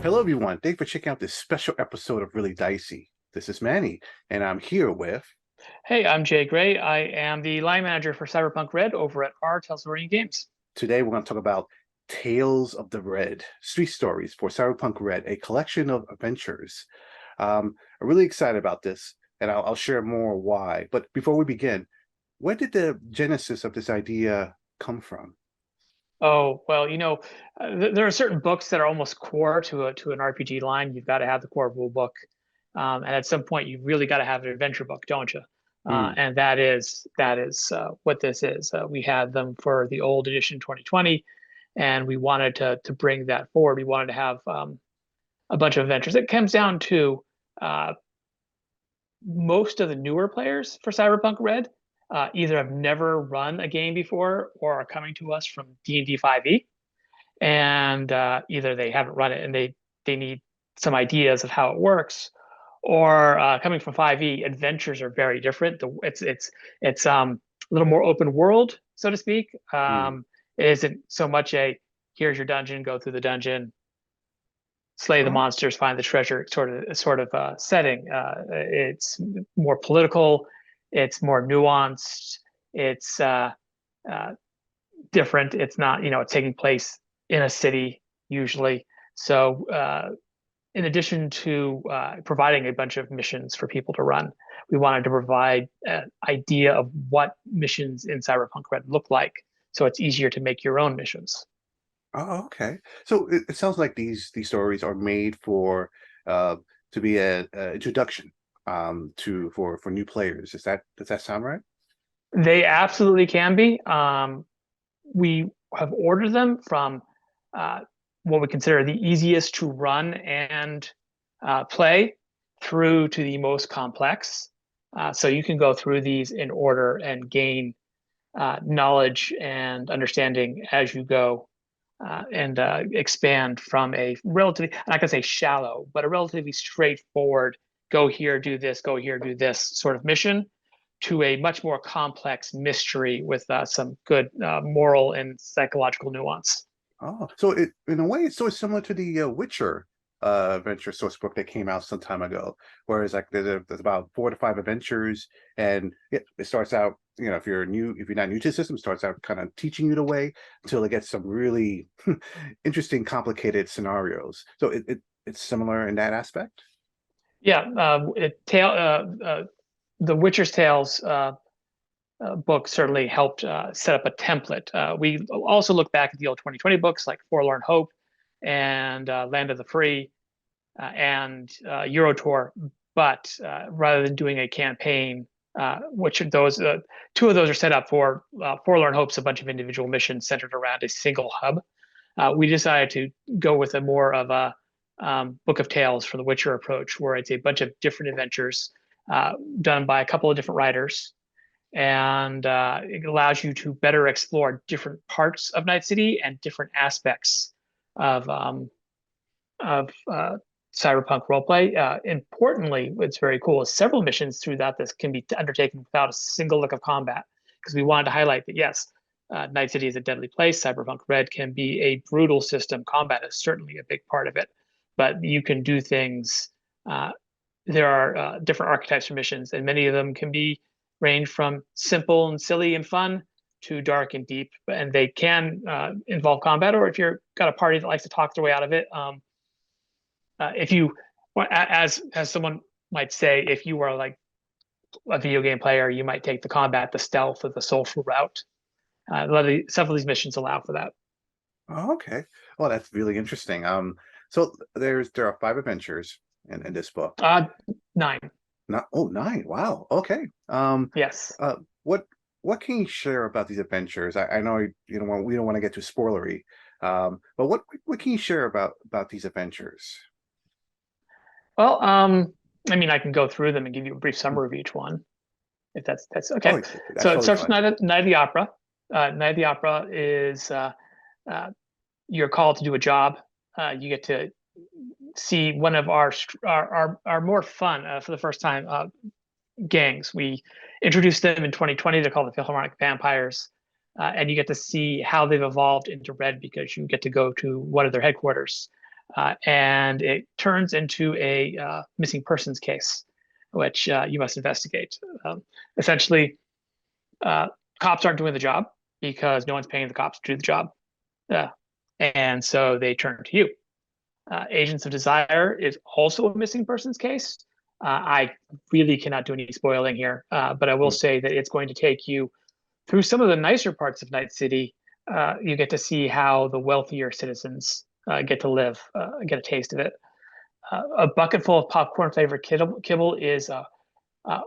Hello, everyone. Thanks for checking out this special episode of Really Dicey. This is Manny, and I'm here with. Hey, I'm Jay Gray. I am the line manager for Cyberpunk Red over at our Talsorian Games. Today, we're going to talk about Tales of the Red, Street Stories for Cyberpunk Red, a collection of adventures. I'm really excited about this, and I'll share more why. But before we begin, where did the genesis of this idea come from? Oh, well, there are certain books that are almost core to an RPG line. You've got to have the core rule book, and at some point, you've really got to have an adventure book, don't you? Hmm. And that is what this is. We had them for the old edition 2020, and we wanted to bring that forward. We wanted to have a bunch of adventures. It comes down to uh, most of the newer players for Cyberpunk Red either have never run a game before or are coming to us from D&D 5e, and either they haven't run it and they need some ideas of how it works, or coming from 5e, adventures are very different. It's a little more open world, so to speak. Hmm. It isn't so much a here's your dungeon, go through the dungeon, slay the Oh, monsters, find the treasure sort of setting. It's more political, it's more nuanced, it's uh, different. It's not, it's taking place in a city usually. So, in addition to providing a bunch of missions for people to run, we wanted to provide an idea of what missions in Cyberpunk Red look like, so it's easier to make your own missions. oh, okay. So it sounds like these stories are made for uh to be a introduction to for new players. Does that sound right? They absolutely can be. We have ordered them from uh, what we consider the easiest to run and play through to the most complex. So you can go through these in order and gain knowledge and understanding as you go, and expand from a relatively, I'm not going to say shallow, but a relatively straightforward go here, do this, go here, do this sort of mission to a much more complex mystery with some good moral and psychological nuance. Oh, so it in a way it's sort of similar to the Witcher adventure source book that came out some time ago. Whereas like there's about 4 to 5 adventures, and it starts out, if you're not new to the system, it starts out kind of teaching you the way until it gets some really interesting, complicated scenarios. So it's similar in that aspect. Yeah, the Witcher's Tales book certainly helped set up a template. We also look back at the old 2020 books like Forlorn Hope and Land of the Free and Euro Tour, but rather than doing a campaign, which those two of those are set up for Forlorn Hope's a bunch of individual missions centered around a single hub. We decided to go with a more of a Book of Tales for the Witcher approach, where it's a bunch of different adventures done by a couple of different writers, and it allows you to better explore different parts of Night City and different aspects of cyberpunk roleplay. Importantly, what's very cool is several missions throughout this can be undertaken without a single lick of combat, because we wanted to highlight that yes, Night City is a deadly place. Cyberpunk Red can be a brutal system. Combat is certainly a big part of it, but you can do things. There are different archetypes for missions, and many of them can be range from simple and silly and fun to dark and deep, and they can involve combat. Or if you're got a party that likes to talk their way out of it, if you, as someone might say, if you are like a video game player, you might take the combat, the stealth, or the social route. Some of these missions allow for that. Oh, okay. Well, that's really interesting. So there are 5 adventures in this book. Uh, Nine. Not oh 9. Wow. Okay. Yes. Uh, what what can you share about these adventures? I know we don't want to get too spoilery. But what can you share about these adventures? Well, I mean, I can go through them and give you a brief summary of each one, if that's Oh, okay. that's So it totally starts with fine. Night of the Opera. Night of the Opera is uh, you're called to do a job. You get to see one of our more fun for the first time gangs. We introduced them in 2020. They're called the Philharmonic Vampires, and you get to see how they've evolved into Red because you get to go to one of their headquarters. and it turns into a missing persons case, which you must investigate. Essentially, uh, cops aren't doing the job because no one's paying the cops to do the job. Uh, and so they turn to you. Agents of Desire is also a missing persons case. I really cannot do any spoiling here, but I will Hmm. say that it's going to take you through some of the nicer parts of Night City. You get to see how the wealthier citizens get to live, get a taste of it. A bucket full of popcorn flavored kibble is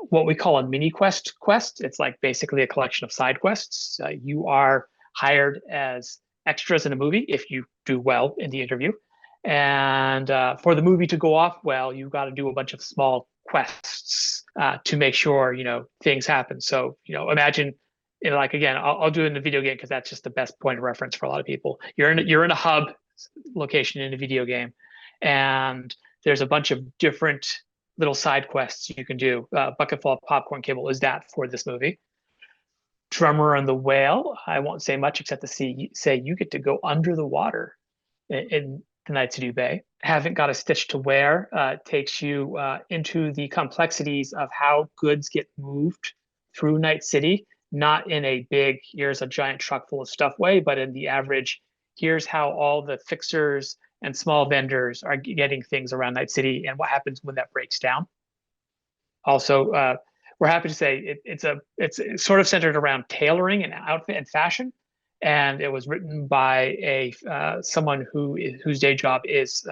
what we call a mini quest. It's like basically a collection of side quests. You are hired as extras in a movie if you do well in the interview. And for the movie to go off well, you've got to do a bunch of small quests to make sure, things happen. So, imagine, like again, I'll do it in the video game because that's just the best point of reference for a lot of people. You're in a hub location in a video game, and there's a bunch of different little side quests you can do. Bucket full of popcorn kibble is that for this movie. Drummer and the Whale. I won't say much except to say you get to go under the water in the Night City Bay. Haven't Got a Stitch to Wear takes you into the complexities of how goods get moved through Night City, not in a big, here's a giant truck full of stuff way, but in the average, here's how all the fixers and small vendors are getting things around Night City and what happens when that breaks down. Also, we're happy to say it's sort of centered around tailoring and outfit and fashion, and it was written by someone whose day job is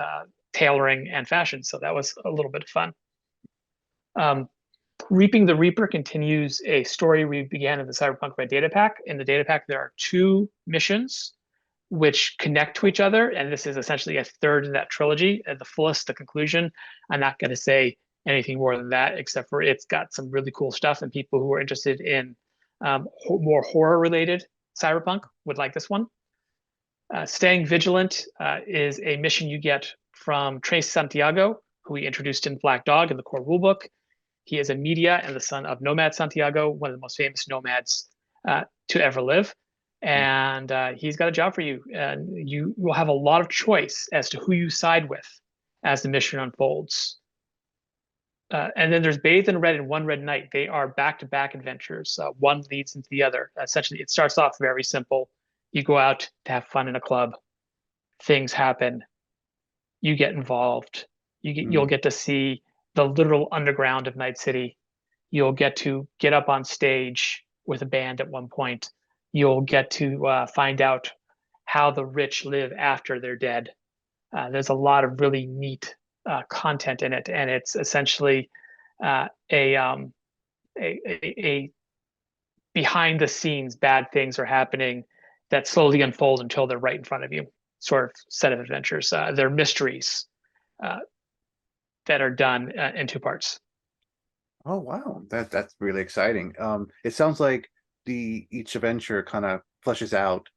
tailoring and fashion. So that was a little bit of fun. Reaping the Reaper continues a story we began in the Cyberpunk Red data pack. In the data pack, there are 2 missions which connect to each other, and this is essentially a third in that trilogy. At the fullest, the conclusion. I'm not going to say anything more than that, except for it's got some really cool stuff, and people who are interested in more horror-related cyberpunk would like this one. Staying Vigilant is a mission you get from Trace Santiago, who we introduced in Black Dog in the core rulebook. He is a media and the son of Nomad Santiago, one of the most famous nomads to ever live. And he's got a job for you. And you will have a lot of choice as to who you side with as the mission unfolds. And then there's Bathed in Red and One Red Night. They are back-to-back adventures. One leads into the other. Essentially, it starts off very simple. You go out to have fun in a club. Things happen. You get involved. You'll get to see the literal underground of Night City. You'll get to get up on stage with a band at one point. You'll get to find out how the rich live after they're dead. There's a lot of really neat content in it, and it's essentially a behind the scenes bad things are happening that slowly unfold until they're right in front of you sort of set of adventures. They're mysteries that are done in 2 parts. Oh wow, that's really exciting. It sounds like each adventure kind of fleshes out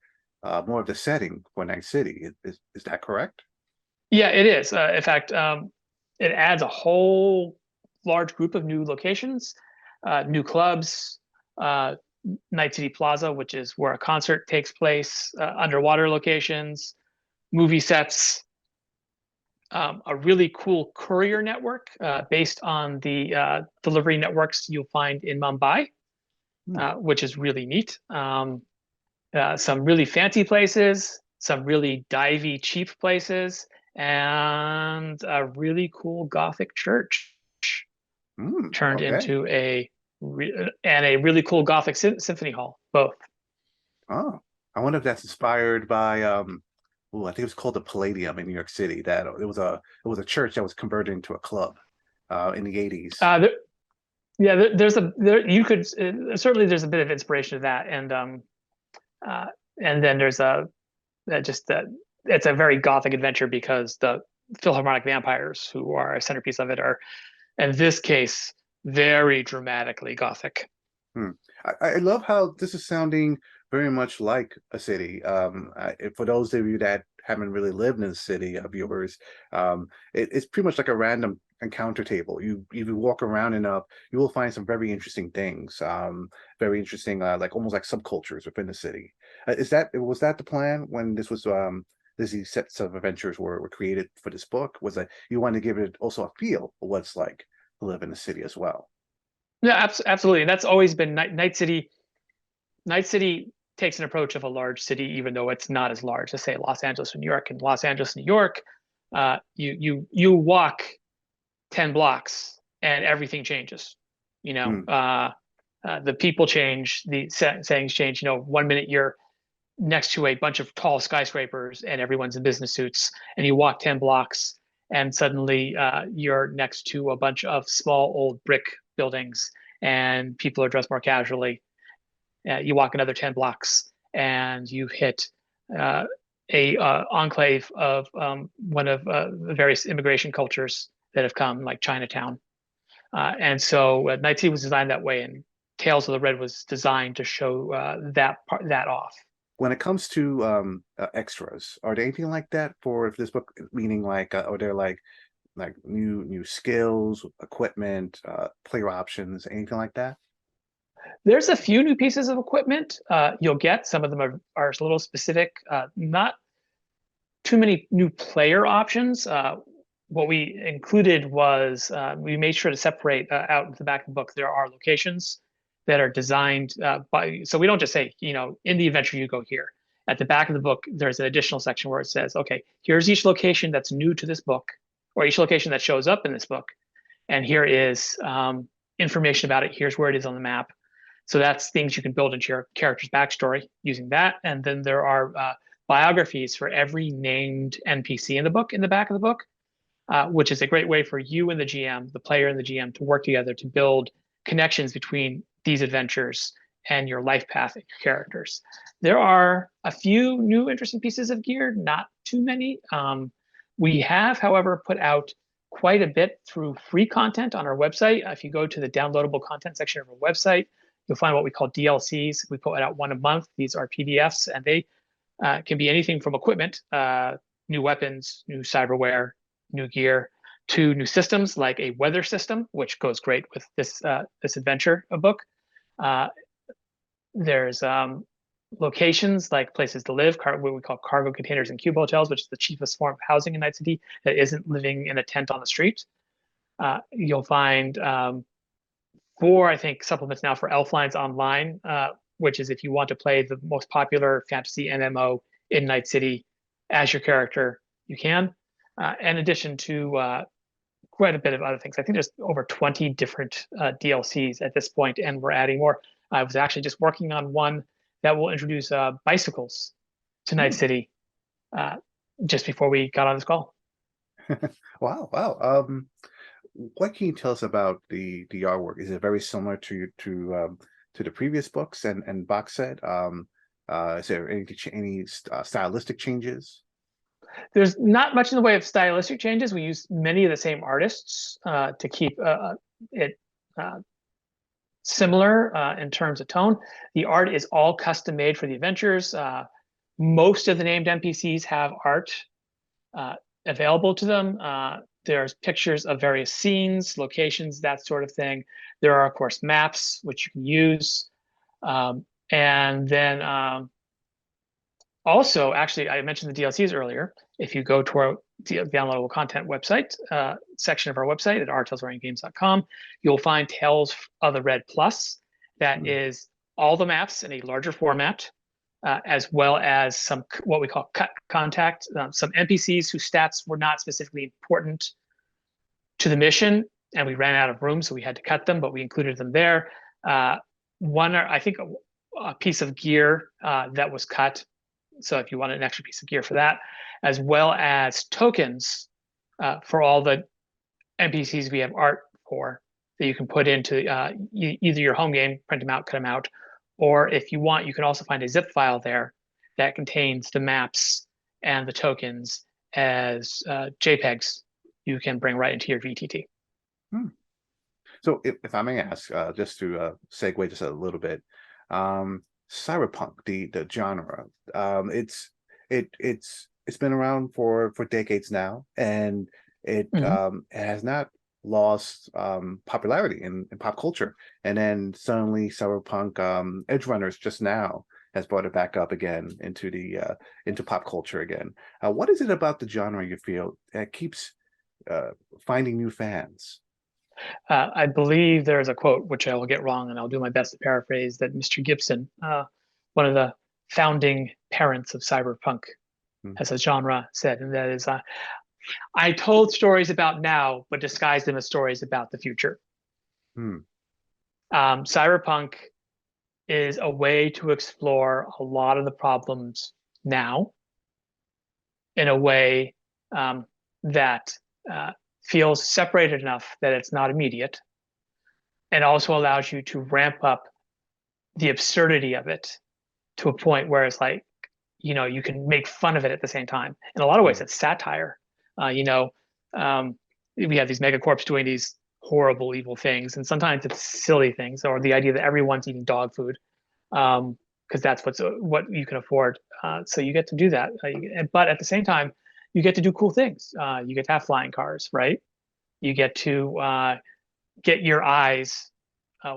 more of the setting for Night City. Is that correct? Yeah, it is. In fact, it adds a whole large group of new locations, new clubs, Night City Plaza, which is where a concert takes place, underwater locations, movie sets, a really cool courier network based on the delivery networks you'll find in Mumbai, which is really neat. Some really fancy places, some really divey, cheap places, and a really cool Gothic church turned Okay. into and a really cool Gothic symphony hall, both. Oh, I wonder if that's inspired by I think it was called the Palladium in New York City. That it was a church that was converted into a club in the 80s. There, yeah, you could certainly there's a bit of inspiration of that, uh, and then there's just that it's a very Gothic adventure because the Philharmonic Vampires, who are a centerpiece of it, are in this case very dramatically Gothic. Hmm. I love how this is sounding very much like a city. For those of you that haven't really lived in a city of yours, it's pretty much like a random encounter table. You walk around enough, you will find some very interesting things. Very interesting, like almost like subcultures within the city. Was that the plan when this was these sets of adventures were created for this book was that you wanted to give it also a feel of what it's like to live in the city as well. Yeah, absolutely. And that's always been Night City. Night City takes an approach of a large city, even though it's not as large as say Los Angeles or New York. In Los Angeles, New York, you walk 10 blocks and everything changes. You know, Mm. the people change, the sayings change. You know, 1 minute you're next to a bunch of tall skyscrapers and everyone's in business suits, and you walk 10 blocks and suddenly you're next to a bunch of small old brick buildings and people are dressed more casually. You walk another 10 blocks and you've hit uh, a enclave of one of the various immigration cultures that have come, like Chinatown. And so Night City was designed that way, and Tales of the Red was designed to show that off. When it comes to extras, are there anything like that for this book? Meaning, like, are there like new skills, equipment, player options, anything like that? There's a few new pieces of equipment you'll get. Some of them are a little specific, not too many new player options. What we included was we made sure to separate out in the back of the book. There are locations that are designed by, so we don't just say, you know, in the adventure you go here. At the back of the book, there's an additional section where it says, okay, here's each location that's new to this book, or each location that shows up in this book. And here is information about it. Here's where it is on the map. So that's things you can build into your character's backstory using that. And then there are biographies for every named NPC in the book in the back of the book, which is a great way for you and the GM, the player and the GM, to work together to build connections between these adventures and your life path and your characters. There are a few new interesting pieces of gear, not too many. We have, however, put out quite a bit through free content on our website. If you go to the downloadable content section of our website, you'll find what we call DLCs. We put out one a month. These are PDFs, and they can be anything from equipment, new weapons, new cyberware, new gear, to new systems like a weather system, which goes great with this adventure book. There's locations like places to live, what we call cargo containers and cube hotels, which is the cheapest form of housing in Night City that isn't living in a tent on the street. You'll find 4, I think, supplements now for Elflines Online, which is if you want to play the most popular fantasy MMO in Night City as your character, you can. In addition to quite a bit of other things. I think there's over 20 different DLCs at this point, and we're adding more. I was actually just working on one that will introduce bicycles to Night City just before we got on this call. Wow, wow. What can you tell us about the artwork? Is it very similar to the previous books and box set? Is there any stylistic changes? There's not much in the way of stylistic changes. We use many of the same artists to keep it similar in terms of tone. The art is all custom made for the adventures. Most of the named NPCs have art available to them. There's pictures of various scenes, locations, that sort of thing. There are, of course, maps, which you can use. And then also, actually, I mentioned the DLCs earlier. If you go to our downloadable content website section of our website at rtalsoriangames.com, you'll find Tales of the Red Plus. That is all the maps in a larger format, as well as some what we call cut contact, some NPCs whose stats were not specifically important to the mission, and we ran out of room, so we had to cut them, but we included them there. I think, a piece of gear that was cut. So if you want an extra piece of gear for that, as well as tokens for all the NPCs we have art for that you can put into either your home game, print them out, cut them out, or if you want, you can also find a zip file there that contains the maps and the tokens as JPEGs you can bring right into your VTT. So if I may ask, just to segue just a little bit, cyberpunk, the genre, it's been around for decades now, and it has not lost popularity in pop culture. And then suddenly cyberpunk edge runners just now has brought it back up again into the into pop culture again. What is it about the genre you feel that keeps uh, finding new fans? I believe there is a quote, which I will get wrong, and I'll do my best to paraphrase, that Mr. Gibson, one of the founding parents of cyberpunk Hmm. as a genre, said, and that is, I told stories about now, but disguised them as stories about the future. Hmm. Cyberpunk is a way to explore a lot of the problems now in a way that feels separated enough that it's not immediate, and also allows you to ramp up the absurdity of it to a point where it's like, you can make fun of it at the same time. In a lot of ways, Hmm. it's satire. Uh, you know, um, we have these megacorps doing these horrible, evil things, and sometimes it's silly things, or the idea that everyone's eating dog food, because that's what you can afford. So you get to do that, but at the same time, you get to do cool things. You get to have flying cars, right? You get to get your eyes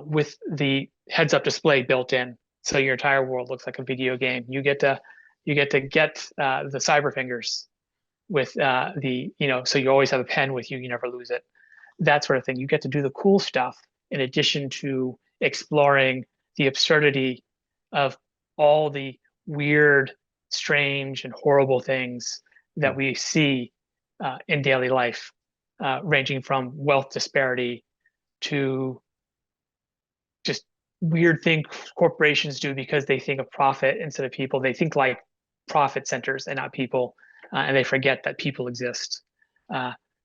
with the heads-up display built in, so your entire world looks like a video game. You get the cyber fingers with so you always have a pen with you. You never lose it. That sort of thing. You get to do the cool stuff in addition to exploring the absurdity of all the weird, strange, and horrible things that Hmm. we see in daily life, ranging from wealth disparity to just weird things corporations do because they think of profit instead of people. They think like profit centers and not people, and they forget that people exist.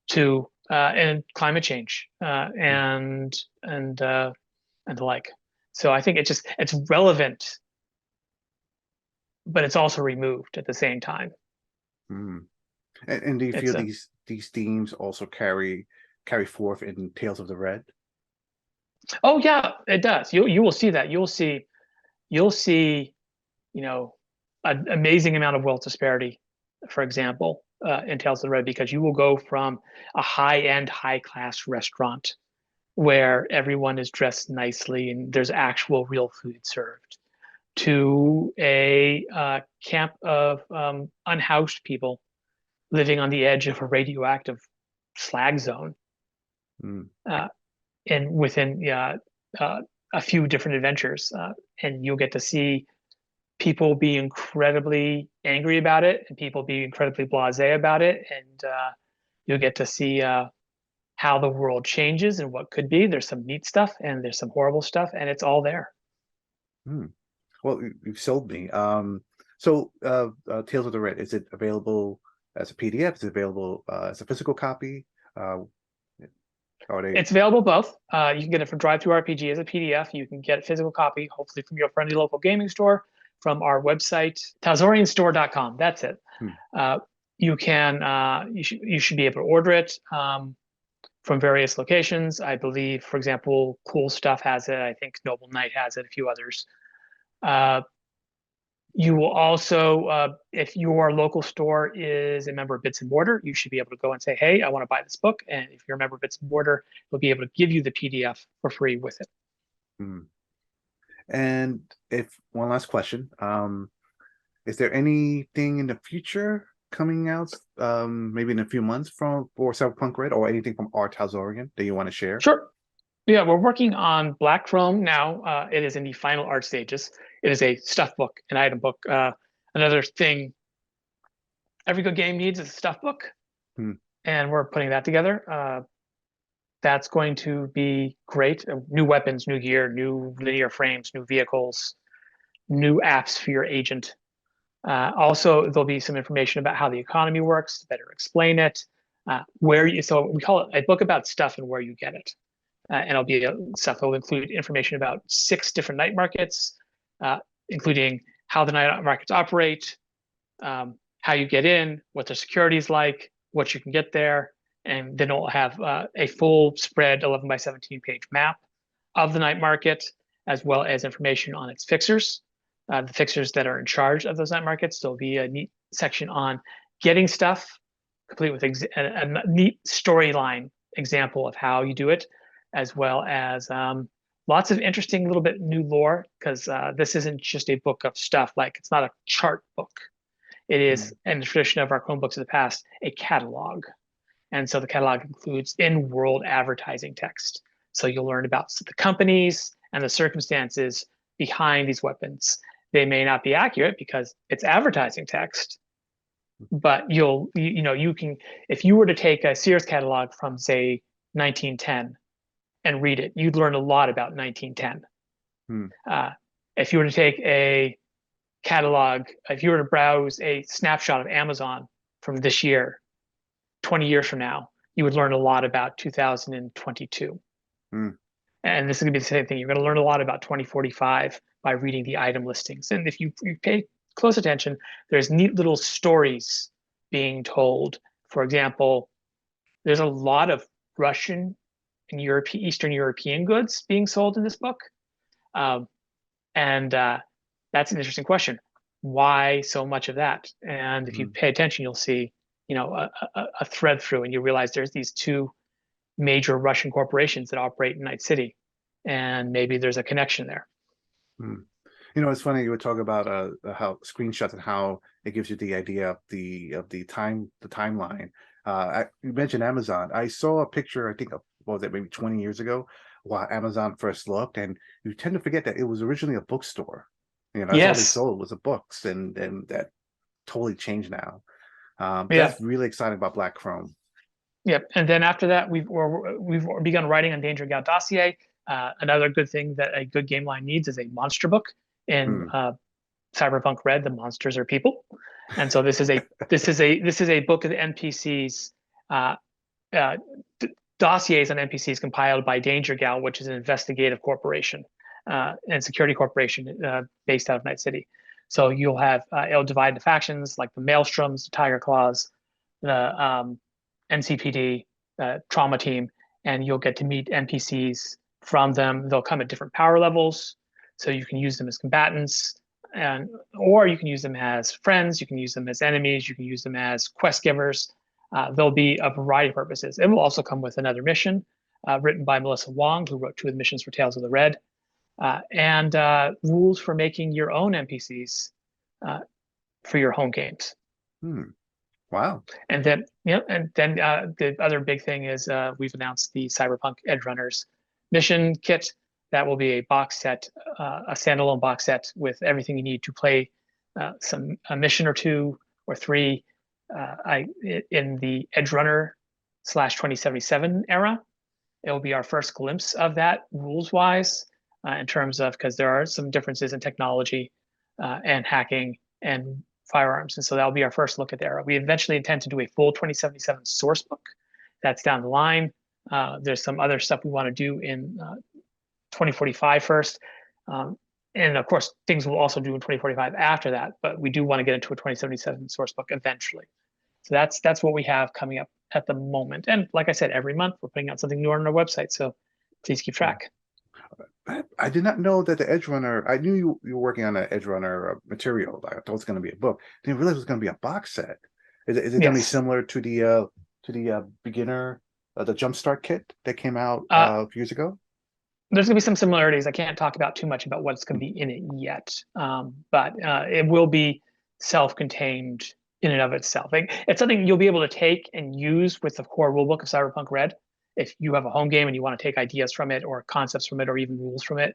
To and climate change Hmm. and the like. So I think it's relevant, but it's also removed at the same time. Hmm. And do you It's feel a these themes also carry forth in Tales of the Red? Oh yeah, it does. You will see that. You'll see you know an amazing amount of wealth disparity, for example, in Tales of the Red, because you will go from a high-end, high-class restaurant where everyone is dressed nicely and there's actual real food served, to a camp of unhoused people living on the edge of a radioactive slag zone, Hmm. uh, and within uh, a few different adventures, and you'll get to see people be incredibly angry about it and people be incredibly blasé about it, and you'll get to see how the world changes and what could be. There's some neat stuff and there's some horrible stuff, and it's all there. Hmm. Well, you've sold me. Tales of the Red, is it available as a PDF? Is it available as a physical copy? Uh, are they? It's available both. You can get it from Drive-Thru RPG as a PDF. You can get a physical copy, hopefully from your friendly local gaming store, from our website, talsorianstore.com. That's it. Hmm. Uh, you should be able to order it from various locations. I believe, for example, Cool Stuff has it. I think Noble Knight has it. A few others. Uh, you will also, if your local store is a member of Bits and Mortar, you should be able to go and say, "Hey, I want to buy this book." And if you're a member of Bits and Mortar, they'll be able to give you the PDF for free with it. Hmm. And if one last question, is there anything in the future coming out, maybe in a few months from for Cyberpunk Red, or anything from our Talsorian that you want to share? Sure. Yeah, we're working on Black Chrome now. It is in the final art stages. It is a stuff book, an item book. Another thing every good game needs is a stuff book, Hmm. and we're putting that together. That's going to be great. New weapons, new gear, new linear frames, new vehicles, new apps for your agent. Also, there'll be some information about how the economy works to better explain it. So we call it a book about stuff and where you get it. And it'll be stuff that will include information about 6 different night markets, uh, including how the night markets operate, how you get in, what the security is like, what you can get there, and then it'll have a full spread 11 by 17 page map of the night market, as well as information on its fixers, the fixers that are in charge of those night markets. There'll be a neat section on getting stuff, complete with a neat storyline example of how you do it, as well as lots of interesting little bit new lore because this isn't just a book of stuff. Like it's not a chart book. It is, Mm, in the tradition of our clone books of the past, a catalog. And so the catalog includes in-world advertising text. So you'll learn about the companies and the circumstances behind these weapons. They may not be accurate because it's advertising text, but you can, if you were to take a Sears catalog from say 1910 and read it, you'd learn a lot about 1910. mm, Uh, if you were to take a catalog, if you were to browse a snapshot of Amazon from this year, 20 years from now, you would learn a lot about 2022. mm, And this is going to be the same thing. You're going to learn a lot about 2045 by reading the item listings. And if you pay close attention, there's neat little stories being told. For example, there's a lot of Russian and Eastern European goods being sold in this book. Um, and That's an interesting question. Why so much of that? And if you mm, pay attention, you'll see, a thread through, and you realize there's these two major Russian corporations that operate in Night City, and maybe there's a connection there. mm. It's funny you would talk about how screenshots and how it gives you the idea of the timeline. You mentioned Amazon. I saw a picture, I think, what was it, maybe 20 years ago, while Amazon first looked, and you tend to forget that it was originally a bookstore. That's all they Yes. sold was the books, and that totally changed now. Yeah. That's really exciting about Black Chrome. Yep. And then after that, we've begun writing on Danger Gal Dossier. Another good thing that a good game line needs is a monster book. In Mm, Cyberpunk Red, the monsters are people, and so this is a book of the NPCs, uh, uh, dossiers on NPCs compiled by Danger Gal, which is an investigative corporation and security corporation based out of Night City. So it'll divide into factions like the Maelstroms, the Tiger Claws, the NCPD, Trauma Team, and you'll get to meet NPCs from them. They'll come at different power levels, so you can use them as combatants, or you can use them as friends. You can use them as enemies. You can use them as quest givers. There'll be a variety of purposes. It will also come with another mission written by Melissa Wong, who wrote two of the missions for Tales of the Red, and rules for making your own NPCs uh, for your home games. hmm. Wow. And then the other big thing is we've announced the Cyberpunk Edge Runners mission kit. That will be a box set, a standalone box set with everything you need to play a mission or two or three in the Edge Runner slash 2077 era. It will be our first glimpse of that rules wise, in terms of, because there are some differences in technology and hacking and firearms. And so that'll be our first look at the era. We eventually intend to do a full 2077 source book. That's down the line. There's some other stuff we want to do in 2045 first. And of course, things we'll also do in 2045 after that, but we do want to get into a 2077 source book eventually. So that's what we have coming up at the moment. And like I said, every month we're putting out something new on our website. So please keep track. I did not know that the Edge Runner. I knew you were working on an Edge Runner material. I thought it was going to be a book. Didn't realize it was going to be a box set. Is it going to be Yes. similar to the beginner the Jumpstart kit that came out Uh, a few years ago? there's going to be some similarities. I can't talk about too much about what's going to be in it yet, but it will be self-contained in and of itself. It's something you'll be able to take and use with the core rulebook of Cyberpunk Red. If you have a home game and you want to take ideas from it, or concepts from it, or even rules from it,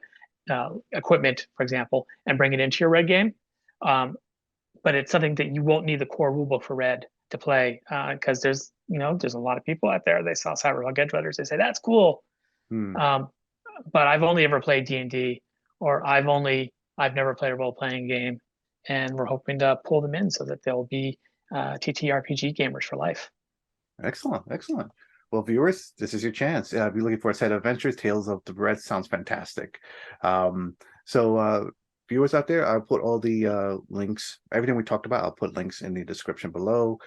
equipment, for example, and bring it into your Red game. Um, but it's something that you won't need the core rulebook for Red to play, because there's a lot of people out there. They saw Cyberpunk Edge Runners. They say that's cool. Hmm. Um, but I've only ever played D&D, or I've never played a role-playing game, and we're hoping to pull them in so that they'll be TTRPG gamers for life. Excellent, excellent. Well, viewers, this is your chance. If you're looking for a set of adventures, Tales of the Red sounds fantastic. So viewers out there, I'll put all the links, everything we talked about, I'll put links in the description below.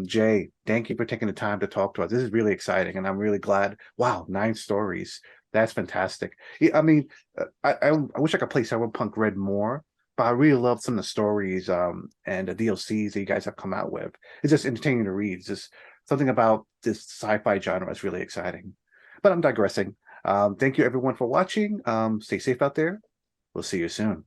Jay, thank you for taking the time to talk to us. This is really exciting, and I'm really glad. Wow, 9 stories. That's fantastic. Yeah, I mean, I wish I could play Cyberpunk Red more, but I really love some of the stories and the DLCs that you guys have come out with. It's just entertaining to read. It's just something about this sci-fi genre is really exciting. But I'm digressing. Thank you everyone for watching. Stay safe out there. We'll see you soon.